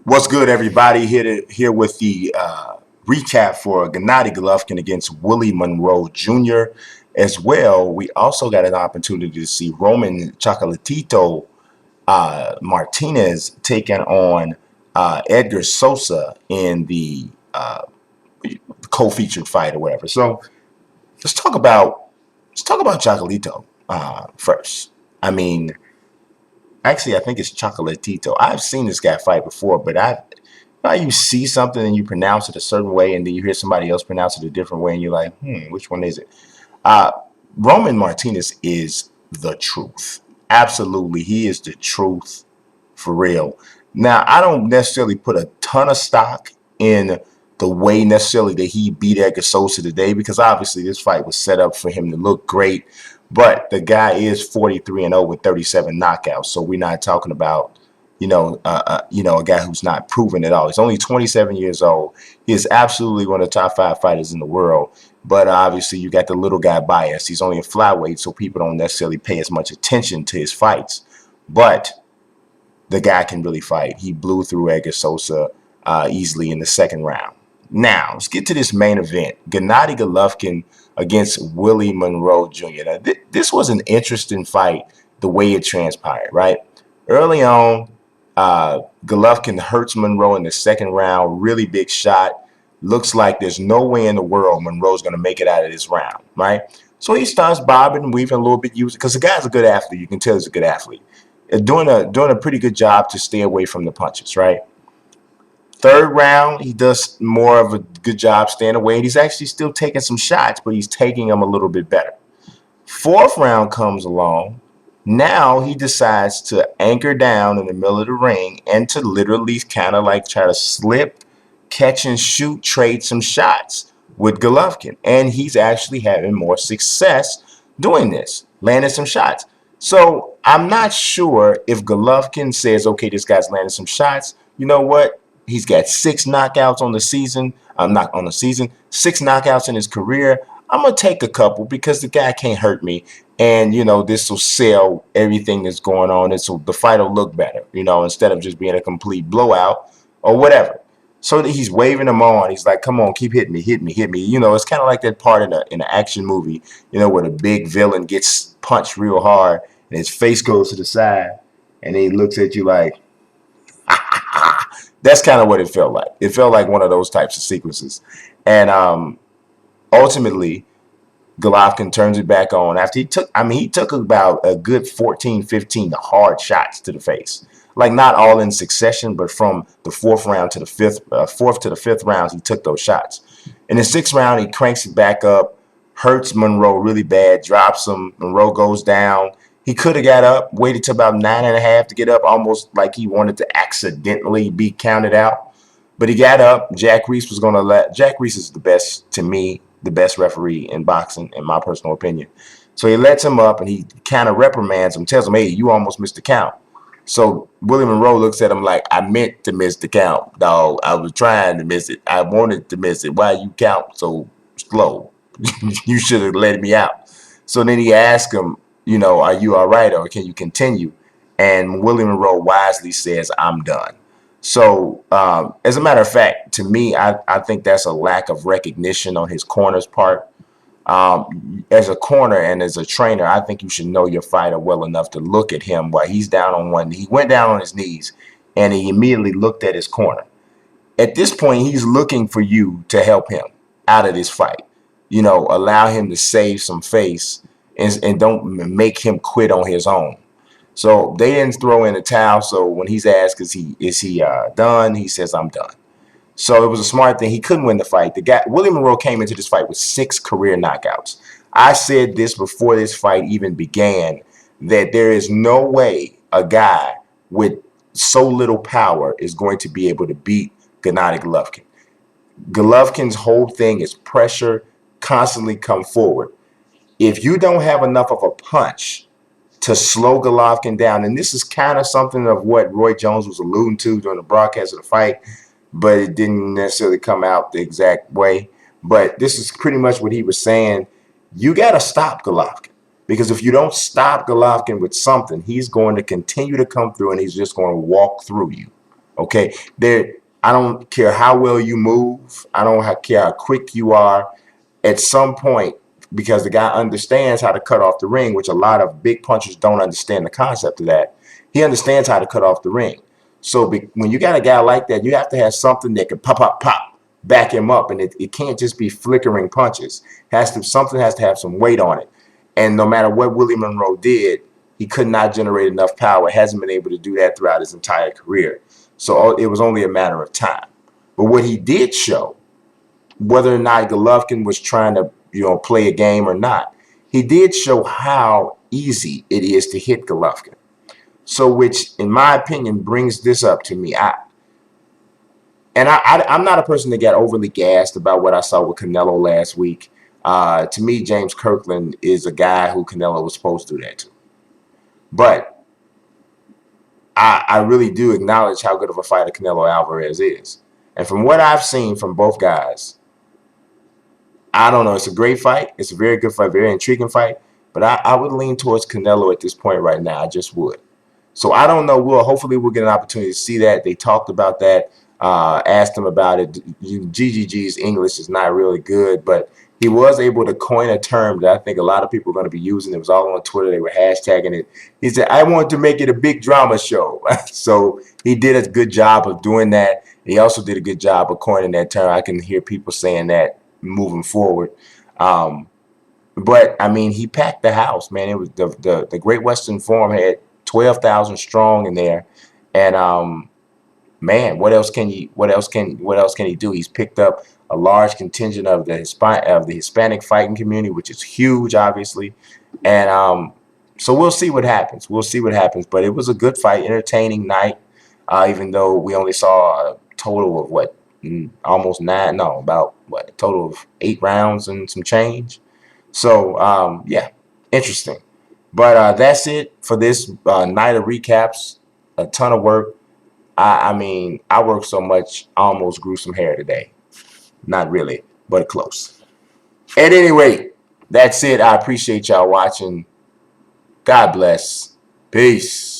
What's good, everybody? Here with the recap for Gennady Golovkin against Willie Monroe Jr. As well, we also got an opportunity to see Roman Chocolatito Martinez taking on Edgar Sosa in the co-featured fight or whatever. So let's talk about Chocolatito first. I mean, actually, I think it's Chocolatito. I've seen this guy fight before, but you see something and you pronounce it a certain way, and then you hear somebody else pronounce it a different way, and you're like, which one is it? Uh, Roman Martinez is the truth. Absolutely, he is the truth for real. Now, I don't necessarily put a ton of stock in the way necessarily that he beat Edgar Sosa today, because obviously this fight was set up for him to look great. But the guy is 43-0 with 37 knockouts, so we're not talking about a guy who's not proven at all. He's only 27 years old. He is absolutely one of the top 5 fighters in the world. But obviously, you got the little guy bias. He's only a flyweight, so people don't necessarily pay as much attention to his fights. But the guy can really fight. He blew through Edgar Sosa easily in the second round. Now, let's get to this main event. Gennady Golovkin against Willie Monroe Jr. Now, this was an interesting fight, the way it transpired, right? Early on, Golovkin hurts Monroe in the second round. Really big shot. Looks like there's no way in the world Monroe's going to make it out of this round, right? So he starts bobbing and weaving a little bit, because the guy's a good athlete. You can tell he's a good athlete. Doing a pretty good job to stay away from the punches, right? Third round, he does more of a good job staying away, and he's actually still taking some shots, but he's taking them a little bit better. Fourth round comes along. Now he decides to anchor down in the middle of the ring and to literally kind of like try to slip, catch and shoot, trade some shots with Golovkin. And he's actually having more success doing this, landing some shots. So I'm not sure if Golovkin says, okay, this guy's landing some shots. You know what? He's got 6 knockouts on the season. I'm not on the season. 6 knockouts in his career. I'm gonna take a couple because the guy can't hurt me, and this will sell everything that's going on. The fight will look better, instead of just being a complete blowout or whatever. So that he's waving him on. He's like, "Come on, keep hitting me, hit me, hit me." It's kind of like that part in an action movie, where the big villain gets punched real hard and his face goes to the side, and he looks at you like, that's kind of what it felt like. It felt like one of those types of sequences, and ultimately Golovkin turns it back on after he took about a good 14, 15 hard shots to the face. Like not all in succession, but from the fourth to the fifth rounds, he took those shots. In the sixth round, he cranks it back up, hurts Monroe really bad, drops him. Monroe goes down. He could have got up, waited till about 9.5 to get up, almost like he wanted to accidentally be counted out. But he got up. Jack Reese was going to let. Jack Reese is the best, to me, the best referee in boxing, in my personal opinion. So he lets him up and he kind of reprimands him, tells him, "Hey, you almost missed the count." So Willie Monroe looks at him like, "I meant to miss the count, dog. I was trying to miss it. I wanted to miss it. Why you count so slow? You should have let me out." So then he asked him, "Are you all right, or can you continue?" And Willie Monroe wisely says, "I'm done." So, as a matter of fact, to me, I think that's a lack of recognition on his corner's part. As a corner and as a trainer, I think you should know your fighter well enough to look at him while he's down on one. He went down on his knees and he immediately looked at his corner. At this point, he's looking for you to help him out of this fight. Allow him to save some face and don't make him quit on his own. So they didn't throw in the towel. So when he's asked, is he done? He says, "I'm done." So it was a smart thing. He couldn't win the fight. The guy, Willie Monroe, came into this fight with 6 career knockouts. I said this before this fight even began, that there is no way a guy with so little power is going to be able to beat Gennady Golovkin. Golovkin's whole thing is pressure, constantly come forward. If you don't have enough of a punch to slow Golovkin down, and this is kind of something of what Roy Jones was alluding to during the broadcast of the fight, but it didn't necessarily come out the exact way. But this is pretty much what he was saying. You got to stop Golovkin, because if you don't stop Golovkin with something, he's going to continue to come through and he's just going to walk through you. Okay, there. I don't care how well you move. I don't care how quick you are. At some point, because the guy understands how to cut off the ring, which a lot of big punchers don't understand the concept of that. He understands how to cut off the ring. So when you got a guy like that, you have to have something that can pop, pop, pop, back him up, and it can't just be flickering punches. Something has to have some weight on it. And no matter what Willie Monroe did, he could not generate enough power. Hasn't been able to do that throughout his entire career. So it was only a matter of time. But what he did show, whether or not Golovkin was trying to, play a game or not, he did show how easy it is to hit Golovkin. So, which, in my opinion, brings this up to me. I'm not a person that got overly gassed about what I saw with Canelo last week. To me, James Kirkland is a guy who Canelo was supposed to do that to. But I really do acknowledge how good of a fighter Canelo Alvarez is. And from what I've seen from both guys, I don't know. It's a great fight. It's a very good fight, very intriguing fight. But I would lean towards Canelo at this point right now. I just would. So I don't know. Hopefully we'll get an opportunity to see that. They talked about that. Asked him about it. GGG's English is not really good, but he was able to coin a term that I think a lot of people are going to be using. It was all on Twitter. They were hashtagging it. He said, "I want to make it a big drama show." So he did a good job of doing that. He also did a good job of coining that term. I can hear people saying that moving forward. But I mean, he packed the house, man. It was the Great Western Forum had 12,000 strong in there, and man, what else can he do? He's picked up a large contingent of the Hispanic fighting community, which is huge, obviously, and so we'll see what happens. We'll see what happens. But it was a good fight, entertaining night, even though we only saw a total of almost nine, no, about a total of 8 rounds and some change. So yeah, interesting. But that's it for this night of recaps. A ton of work. I mean, I worked so much, I almost grew some hair today. Not really, but close. At any rate, that's it. I appreciate y'all watching. God bless. Peace.